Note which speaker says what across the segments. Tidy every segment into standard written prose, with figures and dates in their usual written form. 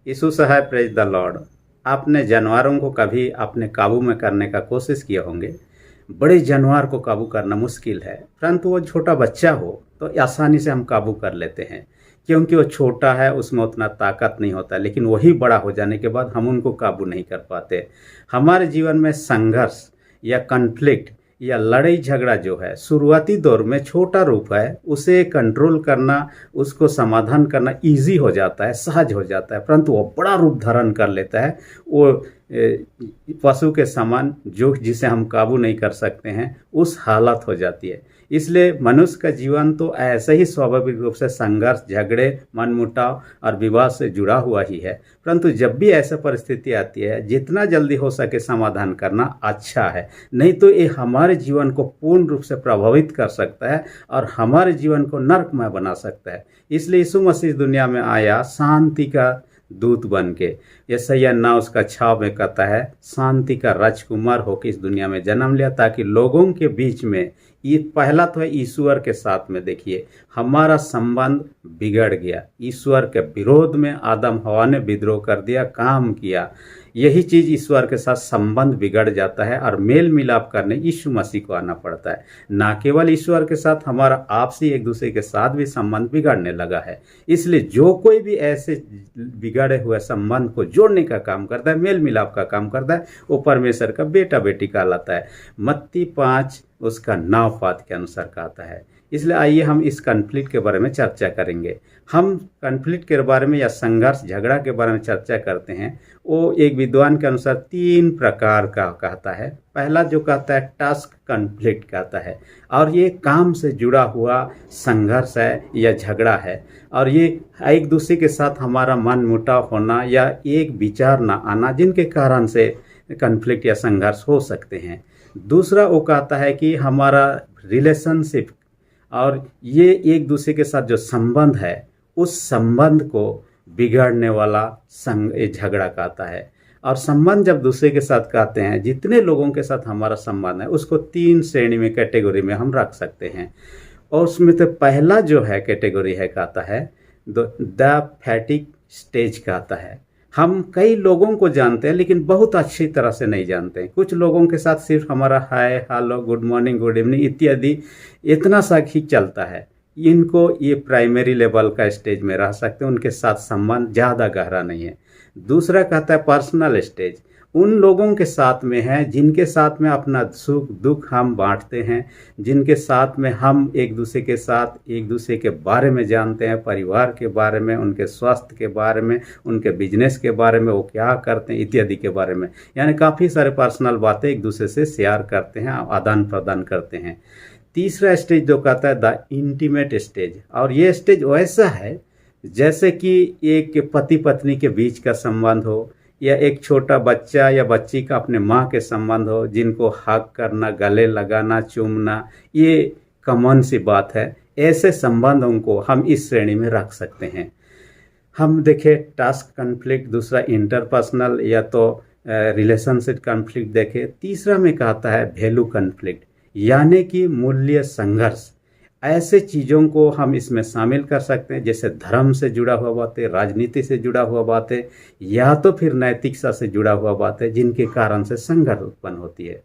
Speaker 1: यीशु सहाय, praise the lord. आपने जानवरों को कभी अपने काबू में करने का कोशिश किए होंगे। बड़े जानवर को काबू करना मुश्किल है, परंतु वो छोटा बच्चा हो तो आसानी से हम काबू कर लेते हैं, क्योंकि वो छोटा है, उसमें उतना ताकत नहीं होता। लेकिन वही बड़ा हो जाने के बाद हम उनको काबू नहीं कर पाते। हमारे जीवन में संघर्ष या कॉन्फ्लिक्ट या लड़ाई झगड़ा जो है शुरुआती दौर में छोटा रूप है, उसे कंट्रोल करना, उसको समाधान करना इजी हो जाता है, सहज हो जाता है। परंतु वो बड़ा रूप धारण कर लेता है। वो पशु के समान जो जिसे हम काबू नहीं कर सकते हैं, उस हालत हो जाती है। इसलिए मनुष्य का जीवन तो ऐसे ही स्वाभाविक रूप से संघर्ष, झगड़े, मनमुटाव और विवाद से जुड़ा हुआ ही है। परंतु जब भी ऐसा परिस्थिति आती है, जितना जल्दी हो सके समाधान करना अच्छा है, नहीं तो ये हमारे जीवन को पूर्ण रूप से प्रभावित कर सकता है और हमारे जीवन को नरकमय बना सकता है। इसलिए यीशु मसीह दुनिया में आया शांति का दूत बन के। यशायाह 9 उसका 6 में कहता है, शांति का राजकुमार होकर इस दुनिया में जन्म लिया, ताकि लोगों के बीच में, ये पहला तो है ईश्वर के साथ में। देखिए, हमारा संबंध बिगड़ गया। ईश्वर के विरोध में आदम हवा ने विद्रोह कर दिया, काम किया। यही चीज़ ईश्वर के साथ संबंध बिगड़ जाता है और मेल मिलाप करने यीशु मसीह को आना पड़ता है। ना केवल ईश्वर के साथ, हमारा आपसी एक दूसरे के साथ भी संबंध बिगड़ने लगा है। इसलिए जो कोई भी ऐसे बिगड़े हुए संबंध को जोड़ने का काम करता है, मेल मिलाप का काम करता है, वो परमेश्वर का बेटा बेटी कहलाता है। मत्ती 5 उसका 9 पद के अनुसार कहता है। इसलिए आइए हम इस कॉन्फ्लिक्ट के बारे में चर्चा करेंगे। हम कॉन्फ्लिक्ट के बारे में या संघर्ष झगड़ा के बारे में चर्चा करते हैं। वो एक विद्वान के अनुसार 3 प्रकार का कहता है। पहला जो कहता है टास्क कॉन्फ्लिक्ट कहता है, और ये काम से जुड़ा हुआ संघर्ष है या झगड़ा है, और ये एक दूसरे के साथ हमारा मन मुटाव होना या एक विचार ना आना, जिनके कारण से कॉन्फ्लिक्ट या संघर्ष हो सकते हैं। दूसरा वो कहता है कि हमारा रिलेशनशिप, और ये एक दूसरे के साथ जो संबंध है, उस संबंध को बिगाड़ने वाला झगड़ा कहता है। और संबंध जब दूसरे के साथ कहते हैं, जितने लोगों के साथ हमारा संबंध है, उसको 3 श्रेणी में, कैटेगरी में हम रख सकते हैं। और उसमें तो पहला जो है कैटेगरी है, कहता है द फैटिग स्टेज कहता है। हम कई लोगों को जानते हैं, लेकिन बहुत अच्छी तरह से नहीं जानते हैं। कुछ लोगों के साथ सिर्फ हमारा hi, hello, good morning, good evening इत्यादि इतना सा ही चलता है। इनको ये प्राइमरी लेवल का स्टेज में रह सकते हैं, उनके साथ संबंध ज़्यादा गहरा नहीं है। दूसरा कहता है पर्सनल स्टेज। उन लोगों के साथ में है जिनके साथ में अपना सुख दुख हम बांटते हैं, जिनके साथ में हम एक दूसरे के साथ एक दूसरे के बारे में जानते हैं, परिवार के बारे में, उनके स्वास्थ्य के बारे में, उनके बिजनेस के बारे में, वो क्या करते हैं इत्यादि के बारे में। यानी काफ़ी सारे पर्सनल बातें एक दूसरे से शेयर करते हैं, आदान प्रदान करते हैं। तीसरा स्टेज जो कहता है द इंटीमेट स्टेज, और ये स्टेज वैसा है जैसे कि एक पति पत्नी के बीच का संबंध हो, या एक छोटा बच्चा या बच्ची का अपने माँ के संबंध हो, जिनको हक करना, गले लगाना, चूमना, ये कॉमन सी बात है। ऐसे संबंधों को हम इस श्रेणी में रख सकते हैं। हम देखें टास्क कॉन्फ्लिक्ट, दूसरा इंटरपर्सनल या तो रिलेशनशिप कॉन्फ्लिक्ट देखें। तीसरा में कहता है वैल्यू कॉन्फ्लिक्ट, यानी कि मूल्य संघर्ष। ऐसे चीज़ों को हम इसमें शामिल कर सकते हैं, जैसे धर्म से जुड़ा हुआ बातें, राजनीति से जुड़ा हुआ बातें, या तो फिर नैतिकता से जुड़ा हुआ बातें, जिनके कारण से संघर्ष उत्पन्न होती है।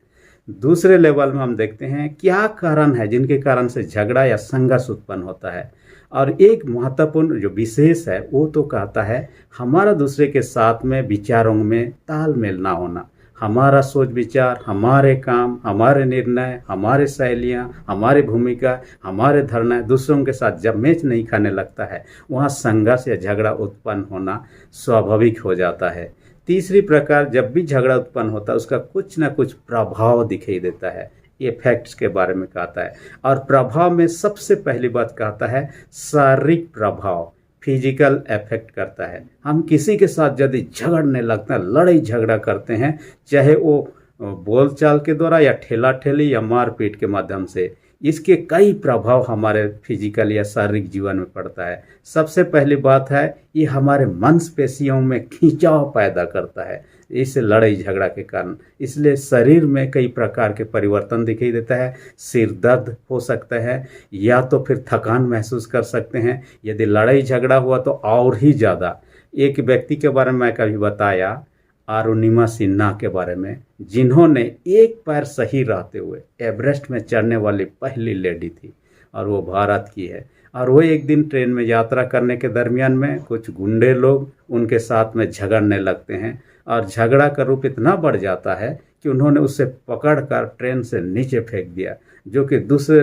Speaker 1: दूसरे लेवल में हम देखते हैं क्या कारण है जिनके कारण से झगड़ा या संघर्ष उत्पन्न होता है। और एक महत्वपूर्ण जो विशेष है, वो तो कहता है हमारा दूसरे के साथ में विचारों में तालमेल ना होना। हमारा सोच विचार, हमारे काम, हमारे निर्णय, हमारे शैलियाँ, हमारी भूमिका, हमारे धारणा दूसरों के साथ जब मैच नहीं खाने लगता है, वहाँ संघर्ष या झगड़ा उत्पन्न होना स्वाभाविक हो जाता है। तीसरी प्रकार, जब भी झगड़ा उत्पन्न होता है, उसका कुछ ना कुछ प्रभाव दिखाई देता है। ये फैक्ट्स के बारे में कहता है। और प्रभाव में सबसे पहली बात कहता है शारीरिक प्रभाव, फिजिकल इफेक्ट करता है। हम किसी के साथ यदि झगड़ने लगते हैं, लड़ाई झगड़ा करते हैं, चाहे वो बोलचाल के द्वारा या ठेला ठेली या मारपीट के माध्यम से, इसके कई प्रभाव हमारे फिजिकल या शारीरिक जीवन में पड़ता है। सबसे पहली बात है, ये हमारे मांसपेशियों में खिंचाव पैदा करता है, इस लड़ाई झगड़ा के कारण। इसलिए शरीर में कई प्रकार के परिवर्तन दिखाई देता है। सिर दर्द हो सकता है, या तो फिर थकान महसूस कर सकते हैं। यदि लड़ाई झगड़ा हुआ तो और ही ज़्यादा। एक व्यक्ति के बारे में मैं कभी बताया, अरुणिमा सिन्हा के बारे में, जिन्होंने एक पैर सही रहते हुए एवरेस्ट में चढ़ने वाली पहली लेडी थी और वो भारत की है। और वो एक दिन ट्रेन में यात्रा करने के दरमियान में कुछ गुंडे लोग उनके साथ में झगड़ने लगते हैं और झगड़ा का रूप इतना बढ़ जाता है कि उन्होंने उसे पकड़कर ट्रेन से नीचे फेंक दिया, जो कि दूसरे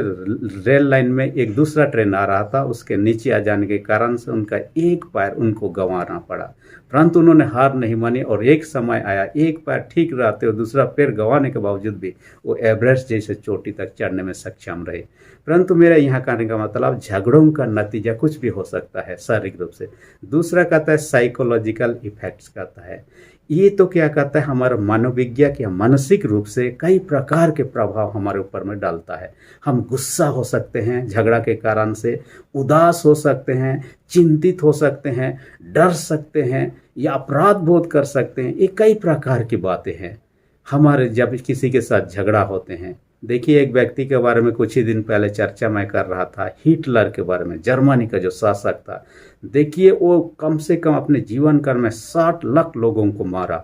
Speaker 1: रेल लाइन में एक दूसरा ट्रेन आ रहा था, उसके नीचे आ जाने के कारण से उनका एक पैर उनको गंवाना पड़ा। परंतु उन्होंने हार नहीं मानी और एक समय आया, एक पैर ठीक रहते और दूसरा पैर गंवाने के बावजूद भी वो एवरेस्ट जैसे चोटी तक चढ़ने में सक्षम रहे। परंतु मेरा यहाँ कहने का मतलब, झगड़ों का नतीजा कुछ भी हो सकता है शारीरिक रूप से। दूसरा कहता है साइकोलॉजिकल इफेक्ट्स कहता है। ये तो क्या कहता है, हमारे मनोविज्ञान या मानसिक रूप से कई प्रकार के प्रभाव हमारे ऊपर में डालता है। हम गुस्सा हो सकते हैं झगड़ा के कारण से, उदास हो सकते हैं, चिंतित हो सकते हैं, डर सकते हैं या अपराध बोध कर सकते हैं। ये कई प्रकार की बातें हैं हमारे जब किसी के साथ झगड़ा होते हैं। देखिए, एक व्यक्ति के बारे में कुछ ही दिन पहले चर्चा मैं कर रहा था, हिटलर के बारे में, जर्मनी का जो शासक था। देखिए, वो कम से कम अपने जीवन काल में 60 लाख लोगों को मारा,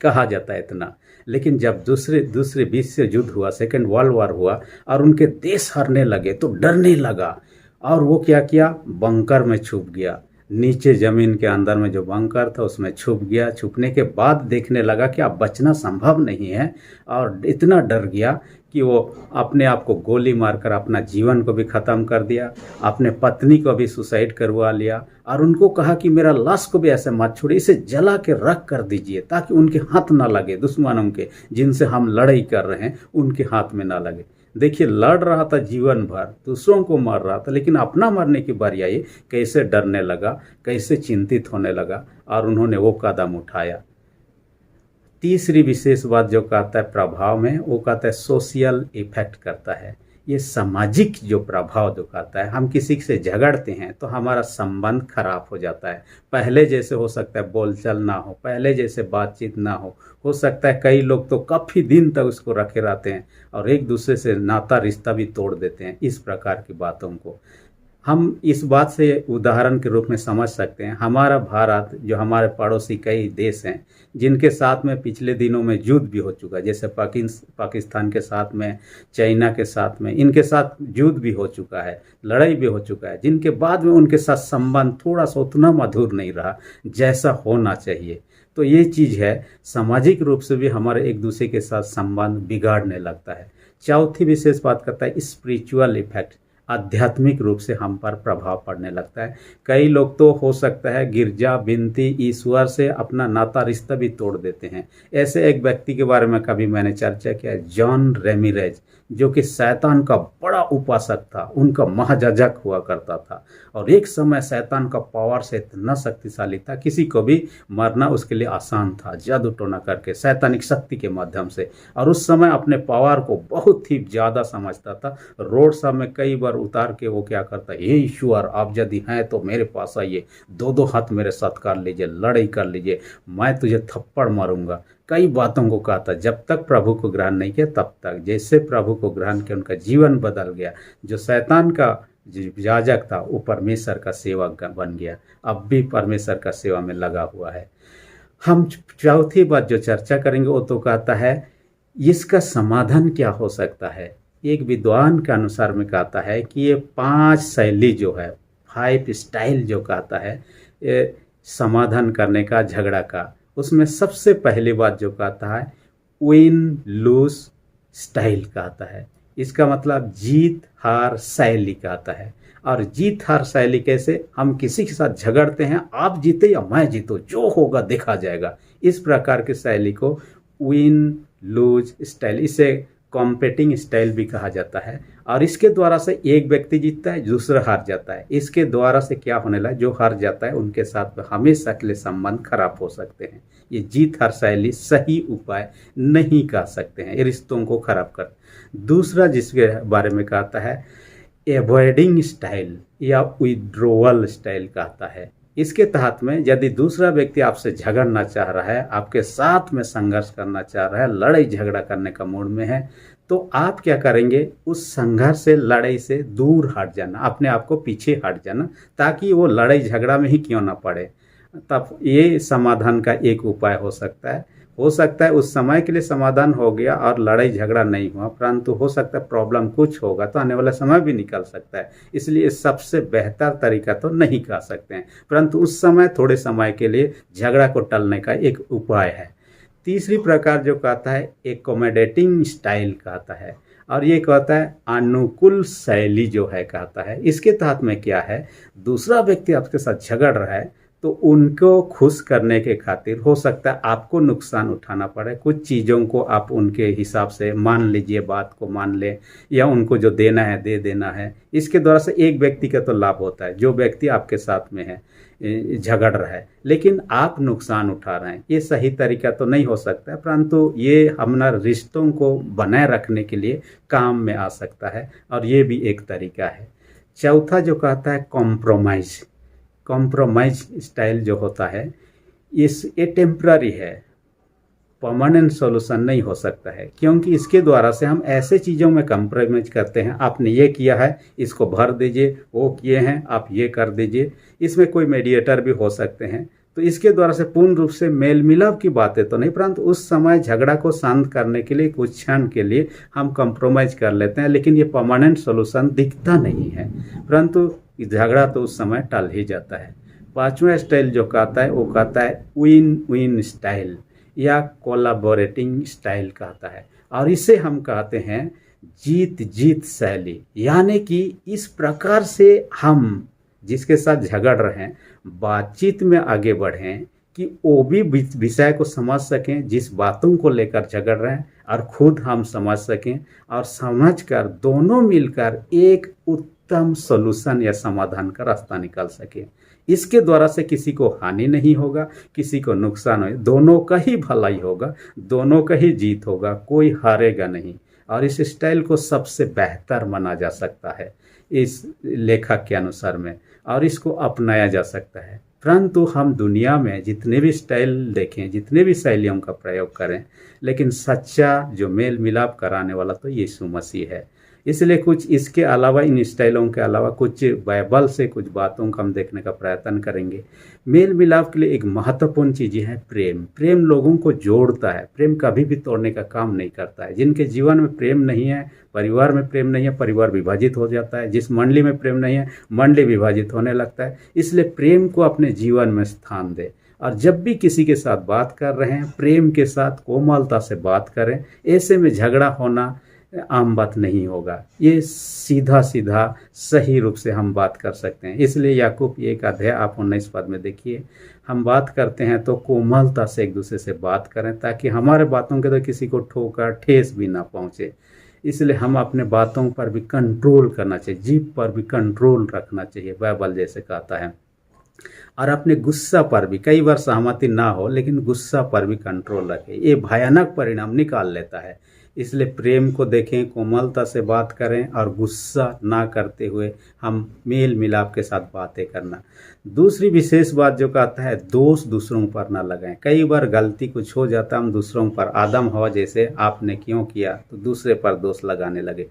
Speaker 1: कहा जाता है इतना। लेकिन जब दूसरे विश्व युद्ध हुआ, सेकेंड वर्ल्ड वॉर हुआ और उनके देश हारने लगे तो डरने लगा और वो क्या किया, बंकर में छुप गया। नीचे जमीन के अंदर में जो बंकर था उसमें छुप गया। छुपने के बाद देखने लगा कि अब बचना संभव नहीं है और इतना डर गया कि वो अपने आप को गोली मारकर अपना जीवन को भी ख़त्म कर दिया, अपने पत्नी को भी सुसाइड करवा लिया और उनको कहा कि मेरा लाश को भी ऐसे मत छोड़िए, इसे जला के रख कर दीजिए ताकि उनके हाथ ना लगे, दुश्मनों के जिनसे हम लड़ाई कर रहे हैं उनके हाथ में ना लगे। देखिए, लड़ रहा था जीवन भर, दूसरों को मार रहा था, लेकिन अपना मरने की बारी आई, कैसे डरने लगा, कैसे चिंतित होने लगा और उन्होंने वो कदम उठाया। तीसरी विशेष बात जो कहता है प्रभाव में, वो कहता है सोशल इफेक्ट करता है। ये सामाजिक जो प्रभाव जो कहता है, हम किसी से झगड़ते हैं तो हमारा संबंध खराब हो जाता है। पहले जैसे हो सकता है बोलचाल ना हो, पहले जैसे बातचीत ना हो सकता है कई लोग तो काफ़ी दिन तक उसको रखे रहते हैं और एक दूसरे से नाता रिश्ता भी तोड़ देते हैं। इस प्रकार की बातों को हम इस बात से उदाहरण के रूप में समझ सकते हैं। हमारा भारत जो हमारे पड़ोसी कई देश हैं जिनके साथ में पिछले दिनों में युद्ध भी हो चुका है, जैसे पाकिस्तान के साथ में, चाइना के साथ में, इनके साथ युद्ध भी हो चुका है, लड़ाई भी हो चुका है, जिनके बाद में उनके साथ संबंध थोड़ा सा उतना मधुर नहीं रहा जैसा होना चाहिए। तो ये चीज़ है, सामाजिक रूप से भी हमारे एक दूसरे के साथ संबंध बिगाड़ने लगता है। चौथी विशेष बात करता है स्पिरिचुअल इफेक्ट, आध्यात्मिक रूप से हम पर प्रभाव पड़ने लगता है। कई लोग तो हो सकता है गिरजा विनती ईश्वर से अपना नाता रिश्ता भी तोड़ देते हैं। ऐसे एक व्यक्ति के बारे में कभी मैंने चर्चा किया, जॉन रेमिरेज, जो कि शैतान का बड़ा उपासक था, उनका महायाजक हुआ करता था और एक समय शैतान का पावर से इतना शक्तिशाली था, किसी को भी मारना उसके लिए आसान था, जादू टोना करके शैतानिक शक्ति के माध्यम से। और उस समय अपने पावर को बहुत ही ज़्यादा समझता था। रोड सब में कई बार उतार के वो क्या करता, हे ईश्वर आप यदि हैं तो मेरे पास आइए, दो हाथ मेरे साथ कर लीजिए, लड़ाई कर लीजिए, मैं तुझे थप्पड़ मारूंगा। कई बातों को कहा था। जब तक प्रभु को ग्रहण नहीं किया तब तक, जैसे प्रभु को ग्रहण किया उनका जीवन बदल गया। जो शैतान का याजक था वो परमेश्वर का सेवक बन गया, अब भी परमेश्वर का सेवा में लगा हुआ है। हम चौथी बात जो चर्चा करेंगे वो तो कहता है इसका समाधान क्या हो सकता है। एक विद्वान के अनुसार में कहता है कि ये 5 शैली जो है, 5 स्टाइल जो कहता है ये समाधान करने का, झगड़ा का, उसमें सबसे पहली बात जो कहता है विन लूज स्टाइल कहता है। इसका मतलब जीत हार शैली कहता है। और जीत हार शैली कैसे, हम किसी के साथ झगड़ते हैं, आप जीते या मैं जीतूं, जो होगा देखा जाएगा, इस प्रकार की शैली को विन लूज स्टाइल, इसे कॉम्पेटिंग स्टाइल भी कहा जाता है। और इसके द्वारा से एक व्यक्ति जीतता है, दूसरा हार जाता है। इसके द्वारा से क्या होने लगा, जो हार जाता है उनके साथ हमेशा के लिए संबंध खराब हो सकते हैं। ये जीत हार शैली सही उपाय नहीं कह सकते हैं, ये रिश्तों को खराब कर। दूसरा जिसके बारे में कहता है एवॉइडिंग स्टाइल या विड्रोवल स्टाइल कहता है। इसके तहत में यदि दूसरा व्यक्ति आपसे झगड़ना चाह रहा है, आपके साथ में संघर्ष करना चाह रहा है, लड़ाई झगड़ा करने का मूड में है, तो आप क्या करेंगे, उस संघर्ष से, लड़ाई से दूर हट जाना, अपने आप को पीछे हट जाना, ताकि वो लड़ाई झगड़ा में ही क्यों ना पड़े। तब ये समाधान का एक उपाय हो सकता है। हो सकता है उस समय के लिए समाधान हो गया और लड़ाई झगड़ा नहीं हुआ, परंतु हो सकता है प्रॉब्लम कुछ होगा तो आने वाला समय भी निकल सकता है। इसलिए सबसे बेहतर तरीका तो नहीं कह सकते हैं, परंतु उस समय थोड़े समय के लिए झगड़ा को टलने का एक उपाय है। तीसरी प्रकार जो कहता है एकोमोडेटिंग स्टाइल कहता है, और ये कहता है अनुकूल शैली जो है कहता है। इसके तहत में क्या है, दूसरा व्यक्ति आपके साथ झगड़ रहा है तो उनको खुश करने के खातिर हो सकता है आपको नुकसान उठाना पड़े, कुछ चीज़ों को आप उनके हिसाब से मान लीजिए, बात को मान ले, या उनको जो देना है दे देना है। इसके द्वारा से एक व्यक्ति का तो लाभ होता है, जो व्यक्ति आपके साथ में है झगड़ रहा है, लेकिन आप नुकसान उठा रहे हैं। ये सही तरीका तो नहीं हो सकता है, परंतु ये हमारा रिश्तों को बनाए रखने के लिए काम में आ सकता है, और ये भी एक तरीका है। चौथा जो कहता है कॉम्प्रोमाइज़। कॉम्प्रोमाइज स्टाइल जो होता है ये टेम्पररी है, परमानेंट सॉल्यूशन नहीं हो सकता है, क्योंकि इसके द्वारा से हम ऐसे चीज़ों में कॉम्प्रोमाइज करते हैं। आपने ये किया है, इसको भर दीजिए, वो किए हैं आप ये कर दीजिए। इसमें कोई मीडिएटर भी हो सकते हैं, तो इसके द्वारा से पूर्ण रूप से मेल मिलाप की बातें तो नहीं, परंतु उस समय झगड़ा को शांत करने के लिए कुछ क्षण के लिए हम कॉम्प्रोमाइज कर लेते हैं, लेकिन ये परमानेंट सॉल्यूशन दिखता नहीं है, परंतु झगड़ा तो उस समय टल ही जाता है। पांचवा स्टाइल जो कहता है वो कहता है विन विन स्टाइल या कोलाबोरेटिंग स्टाइल कहता है, और इसे हम कहते हैं जीत जीत शैली। यानी कि इस प्रकार से हम जिसके साथ झगड़ रहे हैं बातचीत में आगे बढ़ें कि वो भी विषय को समझ सकें जिस बातों को लेकर झगड़ रहे हैं, और खुद हम समझ सकें, और समझकर दोनों मिलकर एक उत्तम सॉल्यूशन या समाधान का रास्ता निकाल सके। इसके द्वारा से किसी को हानि नहीं होगा, किसी को नुकसान हो, दोनों का ही भलाई होगा, दोनों का ही जीत होगा, कोई हारेगा नहीं। और इस स्टाइल को सबसे बेहतर माना जा सकता है इस लेखक के अनुसार में, और इसको अपनाया जा सकता है। परंतु हम दुनिया में जितने भी स्टाइल देखें, जितने भी शैलियों का प्रयोग करें, लेकिन सच्चा जो मेल मिलाप कराने वाला तो यीशु मसीह है। इसलिए कुछ इसके अलावा, इन स्टाइलों के अलावा कुछ बाइबल से कुछ बातों को हम देखने का प्रयत्न करेंगे। मेल मिलाप के लिए एक महत्वपूर्ण चीज़ है प्रेम। प्रेम लोगों को जोड़ता है, प्रेम कभी भी तोड़ने का काम नहीं करता है। जिनके जीवन में प्रेम नहीं है, परिवार में प्रेम नहीं है, परिवार विभाजित हो जाता है। जिस मंडली में प्रेम नहीं है, मंडली विभाजित होने लगता है। इसलिए प्रेम को अपने जीवन में स्थान दे, और जब भी किसी के साथ बात कर रहे हैं प्रेम के साथ कोमलता से बात करें। ऐसे में झगड़ा होना आम बात नहीं होगा, ये सीधा सीधा सही रूप से हम बात कर सकते हैं। इसलिए याकूब एक अध्याय आप 19 पद में देखिए, हम बात करते हैं तो कोमलता से एक दूसरे से बात करें, ताकि हमारे बातों के तो किसी को ठोकर ठेस भी ना पहुँचे। इसलिए हम अपने बातों पर भी कंट्रोल करना चाहिए, जीभ पर भी कंट्रोल रखना चाहिए, बाइबल जैसे कहता है। और अपने गुस्सा पर भी, कई बार सहमति ना हो लेकिन गुस्सा पर भी कंट्रोल रखें, ये भयानक परिणाम निकाल लेता है। इसलिए प्रेम को देखें, कोमलता से बात करें, और गुस्सा ना करते हुए हम मेल मिलाप के साथ बातें करना। दूसरी विशेष बात जो कहता है दोष दूसरों पर ना लगाएं। कई बार गलती कुछ हो जाता, हम दूसरों पर, आदम हवा जैसे आपने क्यों किया तो दूसरे पर दोष लगाने लगे,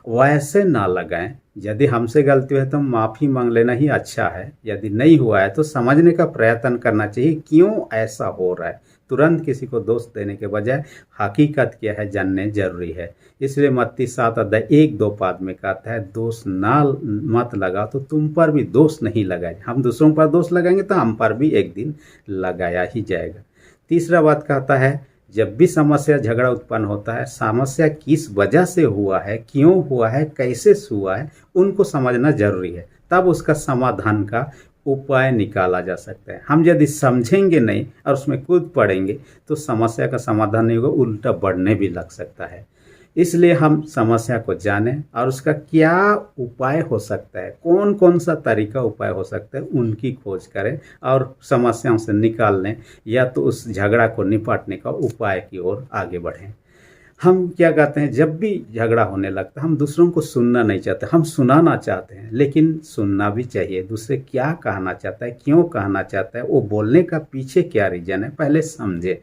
Speaker 1: वैसे ना लगाएं। यदि हमसे गलती है तो माफ़ी मांग लेना ही अच्छा है, यदि नहीं हुआ है तो समझने का प्रयत्न करना चाहिए क्यों ऐसा हो रहा है। तुरंत किसी को दोष देने के बजाय हकीकत क्या है जानने जरूरी है। इसलिए मत्ती 7 अध्याय 1-2 पद में कहता है दोष ना मत लगा तो तुम पर भी दोष नहीं लगाए। हम दूसरों पर दोष लगाएंगे तो हम पर भी एक दिन लगाया ही जाएगा। तीसरा बात कहता है जब भी समस्या झगड़ा उत्पन्न होता है, समस्या किस वजह से हुआ है, क्यों हुआ है, कैसे हुआ है, उनको समझना जरूरी है, तब उसका समाधान का उपाय निकाला जा सकता है। हम यदि समझेंगे नहीं और उसमें कूद पड़ेंगे तो समस्या का समाधान नहीं होगा, उल्टा बढ़ने भी लग सकता है। इसलिए हम समस्या को जानें और उसका क्या उपाय हो सकता है, कौन कौन सा तरीका उपाय हो सकता है, उनकी खोज करें और समस्याओं से निकाल लें, या तो उस झगड़ा को निपटने का उपाय की ओर आगे बढ़ें। हम क्या कहते हैं, जब भी झगड़ा होने लगता है हम दूसरों को सुनना नहीं चाहते, हम सुनाना चाहते हैं, लेकिन सुनना भी चाहिए। दूसरे क्या कहना चाहता है, क्यों कहना चाहता है, वो बोलने का पीछे क्या रीजन है, पहले समझे,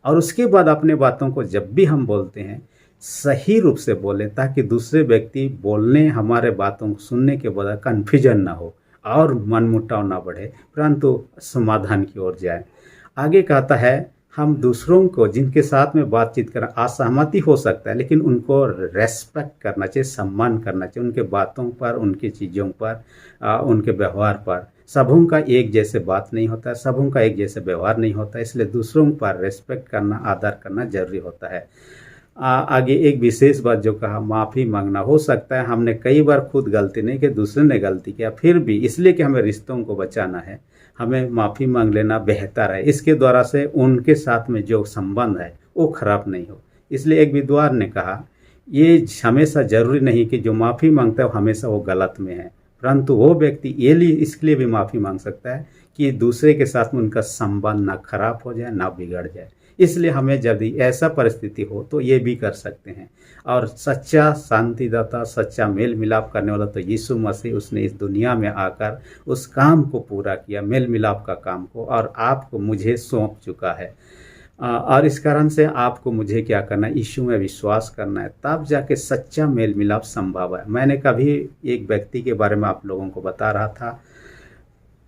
Speaker 1: और उसके बाद अपने बातों को जब भी हम बोलते हैं सही रूप से बोलें, ताकि दूसरे व्यक्ति बोलने, हमारे बातों को सुनने के बाद कन्फ्यूजन ना हो और मनमुटाव ना बढ़े, परंतु समाधान की ओर जाए। आगे कहता है, हम दूसरों को जिनके साथ में बातचीत करें, असहमति हो सकता है लेकिन उनको रेस्पेक्ट करना चाहिए, सम्मान करना चाहिए, उनके बातों पर, उनकी चीज़ों पर, उनके व्यवहार पर। सबों का एक जैसे बात नहीं होता, सबों का एक जैसे व्यवहार नहीं होता, इसलिए दूसरों पर रेस्पेक्ट करना, आदर करना जरूरी होता है। आगे एक विशेष बात जो कहा, माफ़ी मांगना। हो सकता है हमने कई बार खुद गलती नहीं की, दूसरे ने गलती किया, फिर भी इसलिए कि हमें रिश्तों को बचाना है, हमें माफ़ी मांग लेना बेहतर है। इसके द्वारा से उनके साथ में जो संबंध है वो खराब नहीं हो। इसलिए एक विद्वान ने कहा, ये हमेशा ज़रूरी नहीं कि जो माफ़ी मांगता है वो हमेशा वो गलत में है, परंतु वो व्यक्ति ये लिए इसके लिए भी माफ़ी मांग सकता है कि दूसरे के साथ में उनका संबंध ना खराब हो जाए, ना बिगड़ जाए। इसलिए हमें यदि ऐसा परिस्थिति हो तो ये भी कर सकते हैं। और सच्चा शांतिदाता, सच्चा मेल मिलाप करने वाला तो यीशु मसीह, उसने इस दुनिया में आकर उस काम को पूरा किया, मेल मिलाप का काम को, और आपको मुझे सौंप चुका है। और इस कारण से आपको मुझे क्या करना है, यीशु में विश्वास करना है, तब जाके सच्चा मेल मिलाप संभव है। मैंने कभी एक व्यक्ति के बारे में आप लोगों को बता रहा था,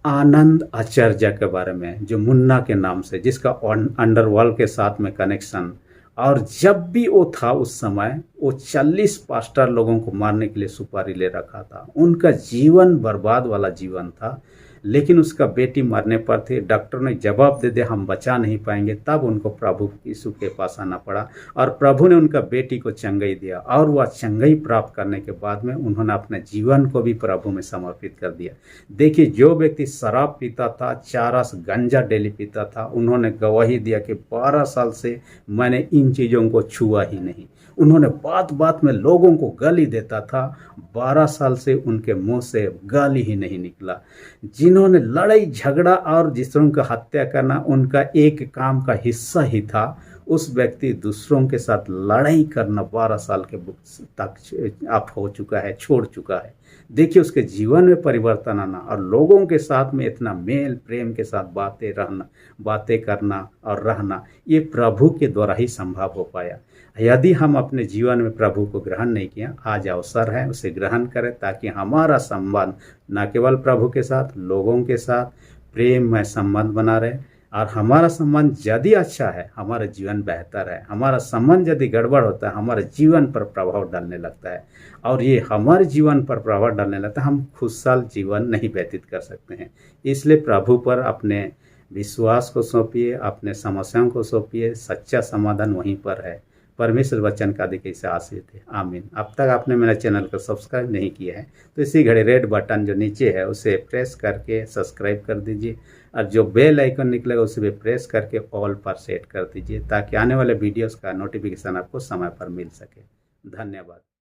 Speaker 1: आनंद आचार्य के बारे में, जो मुन्ना के नाम से, जिसका अंडरवर्ल्ड के साथ में कनेक्शन, और जब भी वो था उस समय वो 40 पास्टर लोगों को मारने के लिए सुपारी ले रखा था। उनका जीवन बर्बाद वाला जीवन था, लेकिन उसका बेटी मरने पर थे, डॉक्टर ने जवाब दे दिया हम बचा नहीं पाएंगे, तब उनको प्रभु यीशु के पास आना पड़ा और प्रभु ने उनका बेटी को चंगाई दिया, और वह चंगाई प्राप्त करने के बाद में उन्होंने अपने जीवन को भी प्रभु में समर्पित कर दिया। देखिए, जो व्यक्ति शराब पीता था, चरस गांजा डेली पीता था, उन्होंने गवाही दिया कि 12 साल से मैंने इन चीज़ों को छुआ ही नहीं। उन्होंने बात बात में लोगों को गाली देता था, 12 साल से उनके मुंह से गाली ही नहीं निकला। जिन्होंने लड़ाई झगड़ा और दूसरों की हत्या करना उनका एक काम का हिस्सा ही था, उस व्यक्ति दूसरों के साथ लड़ाई करना 12 साल के तक आप हो चुका है, छोड़ चुका है। देखिए, उसके जीवन में परिवर्तन आना और लोगों के साथ में इतना मेल प्रेम के साथ बातें करना और रहना, ये प्रभु के द्वारा ही संभव हो पाया। यदि हम अपने जीवन में प्रभु को ग्रहण नहीं किया, आज अवसर है उसे ग्रहण करें, ताकि हमारा संबंध न केवल प्रभु के साथ, लोगों के साथ प्रेम में संबंध बना रहे। और हमारा संबंध यदि अच्छा है, हमारा जीवन बेहतर है। हमारा संबंध यदि गड़बड़ होता है, हमारे जीवन पर प्रभाव डालने लगता है, और ये हमारे जीवन पर प्रभाव डालने लगता है, हम खुशहाल जीवन नहीं व्यतीत कर सकते हैं। इसलिए प्रभु पर अपने विश्वास को सौंपिए, अपने समस्याओं को सौंपिए, सच्चा समाधान वहीं पर है। परमेश्वर वचन का अधिक से आशीष है। आमीन। अब तक आपने मेरा चैनल को सब्सक्राइब नहीं किया है तो इसी घड़ी रेड बटन जो नीचे है उसे प्रेस करके सब्सक्राइब कर दीजिए, और जो बेल आइकन निकलेगा उसे भी प्रेस करके ऑल पर सेट कर दीजिए, ताकि आने वाले वीडियोस का नोटिफिकेशन आपको समय पर मिल सके। धन्यवाद।